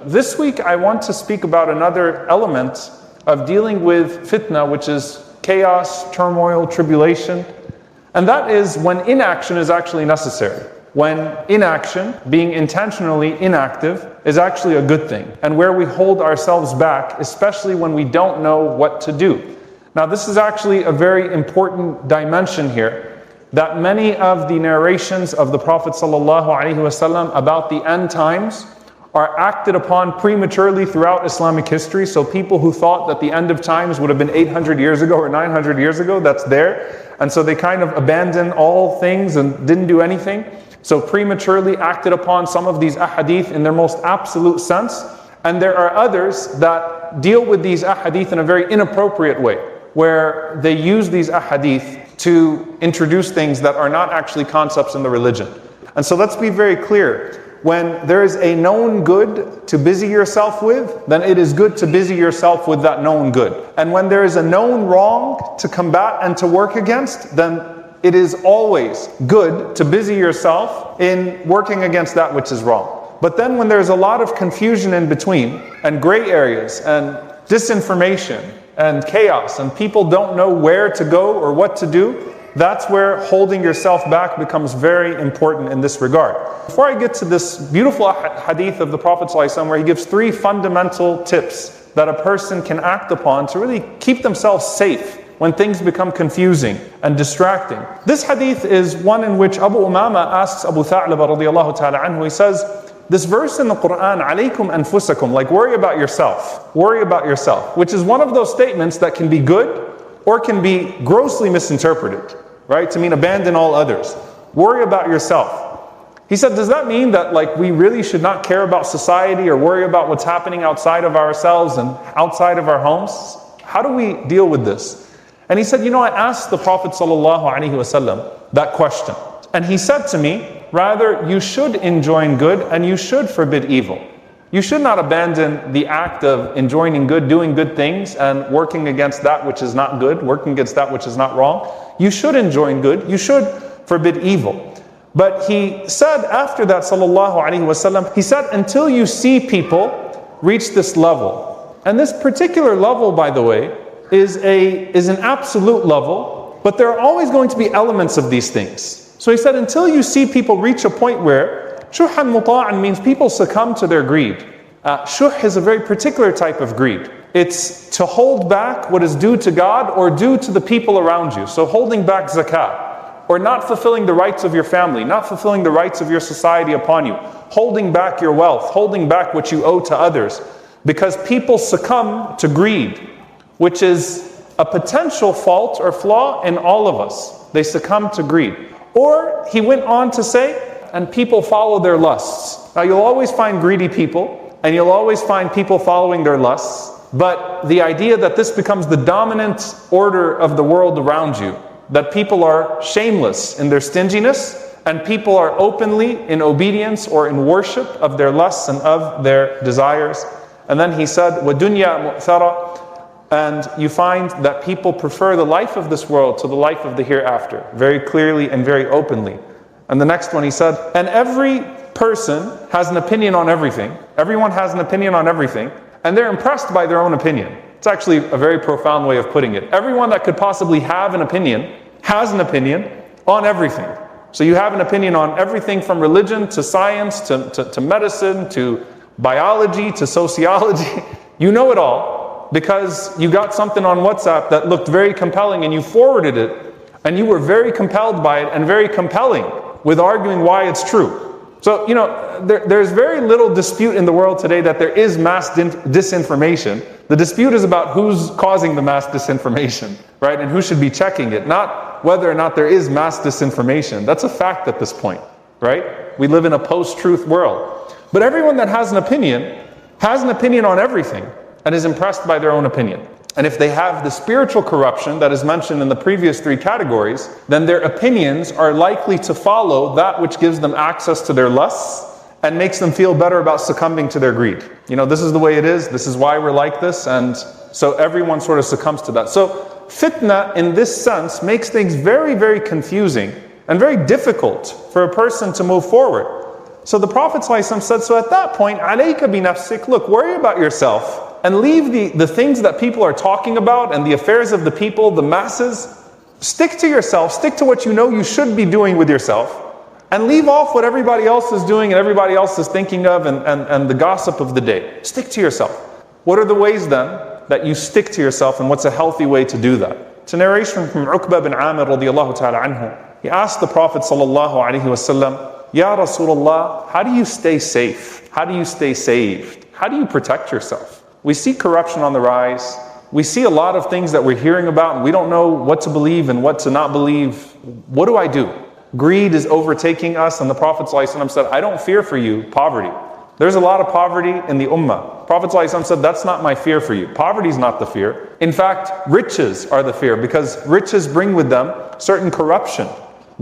This week I want to speak about another element of dealing with fitna, which is chaos, turmoil, tribulation. And that is when inaction is actually necessary. When inaction, being intentionally inactive, is actually a good thing. And where we hold ourselves back, especially when we don't know what to do. Now this is actually a very important dimension here, that many of the narrations of the Prophet ﷺ about the end times are acted upon prematurely throughout Islamic history. So people who thought that the end of times would have been 800 years ago or 900 years ago, that's there. And so they kind of abandoned all things and didn't do anything. So prematurely acted upon some of these ahadith in their most absolute sense. And there are others that deal with these ahadith in a very inappropriate way, where they use these ahadith to introduce things that are not actually concepts in the religion. And so let's be very clear. When there is a known good to busy yourself with, then it is good to busy yourself with that known good. And when there is a known wrong to combat and to work against, then it is always good to busy yourself in working against that which is wrong. But then when there's a lot of confusion in between, and gray areas, and disinformation, and chaos, and people don't know where to go or what to do, that's where holding yourself back becomes very important in this regard. Before I get to this beautiful hadith of the Prophet ﷺ, where he gives 3 fundamental tips that a person can act upon to really keep themselves safe when things become confusing and distracting. This hadith is one in which Abu Umama asks Abu Tha'laba radiallahu ta'ala anhu, he says, this verse in the Quran, alaykum anfusakum, like worry about yourself, which is one of those statements that can be good or can be grossly misinterpreted, right? To mean abandon all others. Worry about yourself. He said, does that mean that we really should not care about society or worry about what's happening outside of ourselves and outside of our homes? How do we deal with this? And he said, I asked the Prophet ﷺ that question. And he said to me, rather, you should enjoin good and you should forbid evil. You should not abandon the act of enjoining good, doing good things, and working against that which is not good, working against that which is not wrong. You should enjoin good, you should forbid evil. But he said after that, sallallahu alaihi wasallam, he said, until you see people reach this level. And this particular level, by the way, is an absolute level, but there are always going to be elements of these things. So he said, until you see people reach a point where shuhan muta'an means people succumb to their greed. Shuh is a very particular type of greed. It's to hold back what is due to God or due to the people around you. So holding back zakah, or not fulfilling the rights of your family, not fulfilling the rights of your society upon you, holding back your wealth, holding back what you owe to others, because people succumb to greed, which is a potential fault or flaw in all of us. They succumb to greed. Or he went on to say, and people follow their lusts. Now you'll always find greedy people, and you'll always find people following their lusts, but the idea that this becomes the dominant order of the world around you, that people are shameless in their stinginess, and people are openly in obedience or in worship of their lusts and of their desires. And then he said, وَدُنْيَا مُؤْثَرَةً, and you find that people prefer the life of this world to the life of the hereafter, very clearly and very openly. And the next one he said, and every person has an opinion on everything. Everyone has an opinion on everything, and they're impressed by their own opinion. It's actually a very profound way of putting it. Everyone that could possibly have an opinion has an opinion on everything. So you have an opinion on everything from religion to science to medicine to biology to sociology. You know it all because you got something on WhatsApp that looked very compelling and you forwarded it, and you were very compelled by it and very compelling with arguing why it's true. So, there's very little dispute in the world today that there is mass disinformation. The dispute is about who's causing the mass disinformation, right? And who should be checking it, not whether or not there is mass disinformation. That's a fact at this point, right? We live in a post-truth world. But everyone that has an opinion on everything and is impressed by their own opinion. And if they have the spiritual corruption that is mentioned in the previous 3 categories, then their opinions are likely to follow that which gives them access to their lusts and makes them feel better about succumbing to their greed. This is the way it is, this is why we're like this, and so everyone sort of succumbs to that. So fitna in this sense makes things very, very confusing and very difficult for a person to move forward. So the Prophet ﷺ said, so at that point, alayka bi nafsik, look, worry about yourself and leave the things that people are talking about and the affairs of the people, the masses. Stick to yourself, stick to what you know you should be doing with yourself, and leave off what everybody else is doing and everybody else is thinking of and the gossip of the day. Stick to yourself. What are the ways then that you stick to yourself, and what's a healthy way to do that? It's a narration from Uqba bin Amir radiallahu ta'ala anhu. He asked the Prophet sallallahu alaihi wasallam, Ya Rasulullah, how do you stay safe? How do you stay saved? How do you protect yourself? We see corruption on the rise. We see a lot of things that we're hearing about and we don't know what to believe and what to not believe. What do I do? Greed is overtaking us, and the Prophet ﷺ said, I don't fear for you poverty. There's a lot of poverty in the ummah. Prophet ﷺ said, that's not my fear for you. Poverty is not the fear. In fact, riches are the fear, because riches bring with them certain corruption,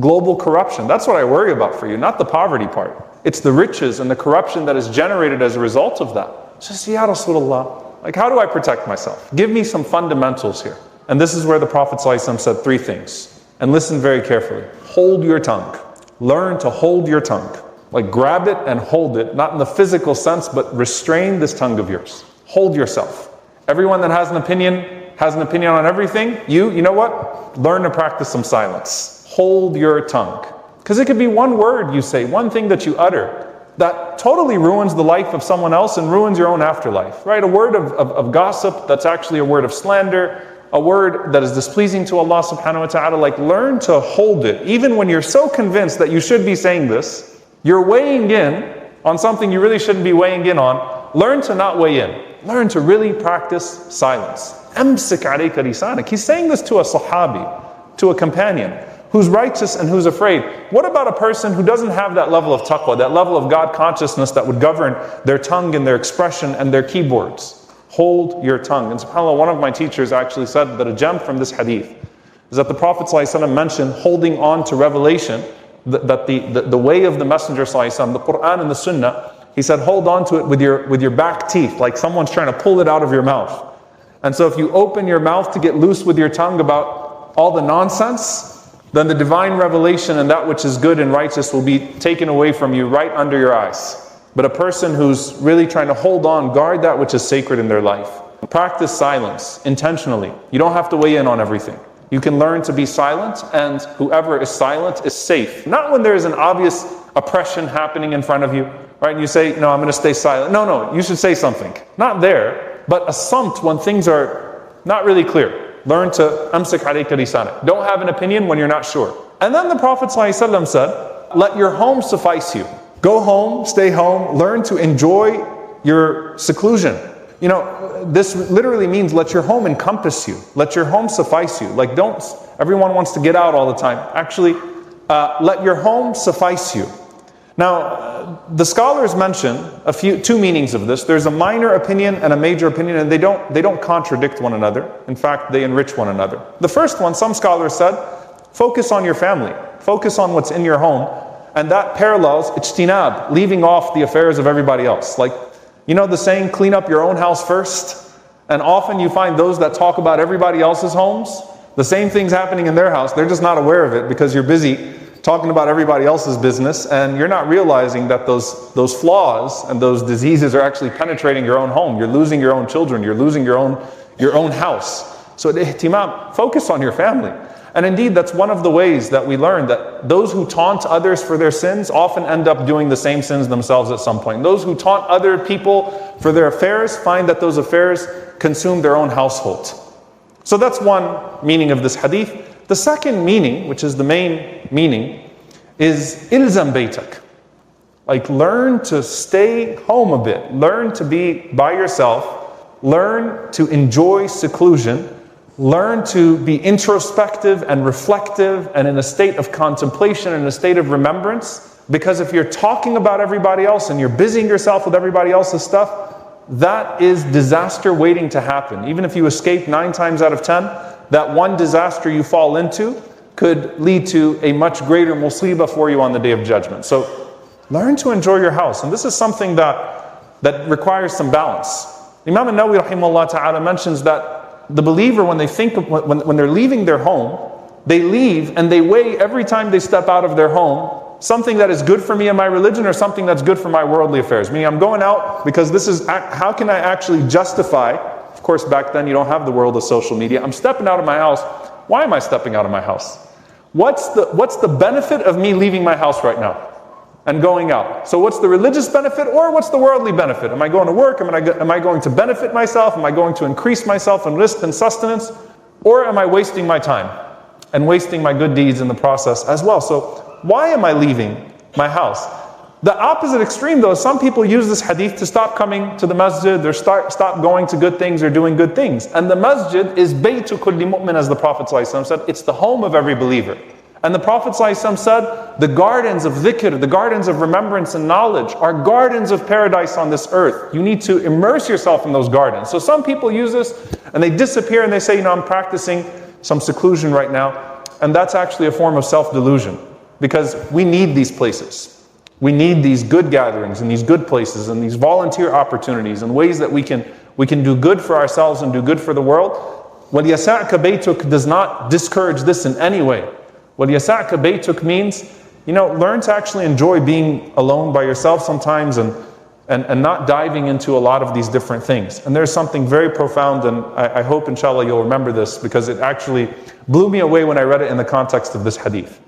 global corruption. That's what I worry about for you, not the poverty part. It's the riches and the corruption that is generated as a result of that. Just, Ya Rasulullah, like, how do I protect myself? Give me some fundamentals here. And this is where the Prophet ﷺ said 3 things. And listen very carefully. Hold your tongue. Learn to hold your tongue. Like, grab it and hold it, not in the physical sense, but restrain this tongue of yours. Hold yourself. Everyone that has an opinion on everything. You know what? Learn to practice some silence. Hold your tongue. Because it could be one word you say, one thing that you utter, that totally ruins the life of someone else and ruins your own afterlife, right? A word of gossip that's actually a word of slander, a word that is displeasing to Allah subhanahu wa ta'ala. Like, learn to hold it. Even when you're so convinced that you should be saying this, you're weighing in on something you really shouldn't be weighing in on. Learn to not weigh in. Learn to really practice silence. Amsik alayka lisanak. He's saying this to a sahabi, to a companion who's righteous and who's afraid. What about a person who doesn't have that level of taqwa, that level of God consciousness that would govern their tongue and their expression and their keyboards? Hold your tongue. And subhanAllah, one of my teachers actually said that a gem from this hadith is that the Prophet ﷺ mentioned holding on to revelation, that the way of the Messenger ﷺ, the Quran and the Sunnah, he said hold on to it with your back teeth, like someone's trying to pull it out of your mouth. And so if you open your mouth to get loose with your tongue about all the nonsense, then the divine revelation and that which is good and righteous will be taken away from you right under your eyes. But a person who's really trying to hold on, guard that which is sacred in their life. Practice silence intentionally. You don't have to weigh in on everything. You can learn to be silent, and whoever is silent is safe. Not when there is an obvious oppression happening in front of you, right? And you say, no, I'm going to stay silent. No, you should say something. Not there, but a samt when things are not really clear. Learn to amsik alayka lisanak. Don't have an opinion when you're not sure. And then the Prophet ﷺ said, let your home suffice you. Go home, stay home, learn to enjoy your seclusion. You know, this literally means let your home encompass you. Let your home suffice you. Like, everyone wants to get out all the time. Actually, let your home suffice you. Now, the scholars mention two meanings of this. There's a minor opinion and a major opinion, and they don't contradict one another. In fact, they enrich one another. The first one, some scholars said, focus on your family. Focus on what's in your home. And that parallels ijtinab, leaving off the affairs of everybody else. Like, you know the saying, clean up your own house first? And often you find those that talk about everybody else's homes, the same thing's happening in their house. They're just not aware of it because you're busy talking about everybody else's business, and you're not realizing that those flaws and those diseases are actually penetrating your own home. You're losing your own children. You're losing your own house. So ihtimam, focus on your family. And indeed, that's one of the ways that we learn that those who taunt others for their sins often end up doing the same sins themselves at some point. Those who taunt other people for their affairs find that those affairs consume their own household. So that's one meaning of this hadith. The second meaning, which is the main meaning, is ilzam baytak. Like, learn to stay home a bit. Learn to be by yourself. Learn to enjoy seclusion. Learn to be introspective and reflective and in a state of contemplation and a state of remembrance. Because if you're talking about everybody else and you're busying yourself with everybody else's stuff, that is disaster waiting to happen. Even if you escape 9 times out of 10, that one disaster you fall into could lead to a much greater musibah for you on the Day of Judgment. So learn to enjoy your house. And this is something that requires some balance. Imam al-Nawawi rahimahullah ta'ala mentions that the believer, when they think of, when they're leaving their home, they leave and they weigh every time they step out of their home something that is good for me in my religion or something that's good for my worldly affairs? Meaning I'm going out because this is, how can I actually justify, of course back then you don't have the world of social media, I'm stepping out of my house. Why am I stepping out of my house? What's the benefit of me leaving my house right now and going out? So what's the religious benefit or what's the worldly benefit? Am I going to work? Am I going to benefit myself? Am I going to increase myself in risk and sustenance? Or am I wasting my time and wasting my good deeds in the process as well? So why am I leaving my house? The opposite extreme though, some people use this hadith to stop coming to the masjid, or stop going to good things or doing good things. And the masjid is baytu kulli mu'min, as the Prophet ﷺ said. It's the home of every believer. And the Prophet ﷺ said, the gardens of dhikr, the gardens of remembrance and knowledge are gardens of paradise on this earth. You need to immerse yourself in those gardens. So some people use this and they disappear and they say, I'm practicing some seclusion right now. And that's actually a form of self-delusion, because we need these places. We need these good gatherings and these good places and these volunteer opportunities and ways that we can do good for ourselves and do good for the world. وَلْيَسَعْكَ بَيْتُكَ does not discourage this in any way. وَلْيَسَعْكَ بَيْتُكَ means, learn to actually enjoy being alone by yourself sometimes and not diving into a lot of these different things. And there's something very profound, and I hope inshallah you'll remember this, because it actually blew me away when I read it in the context of this hadith.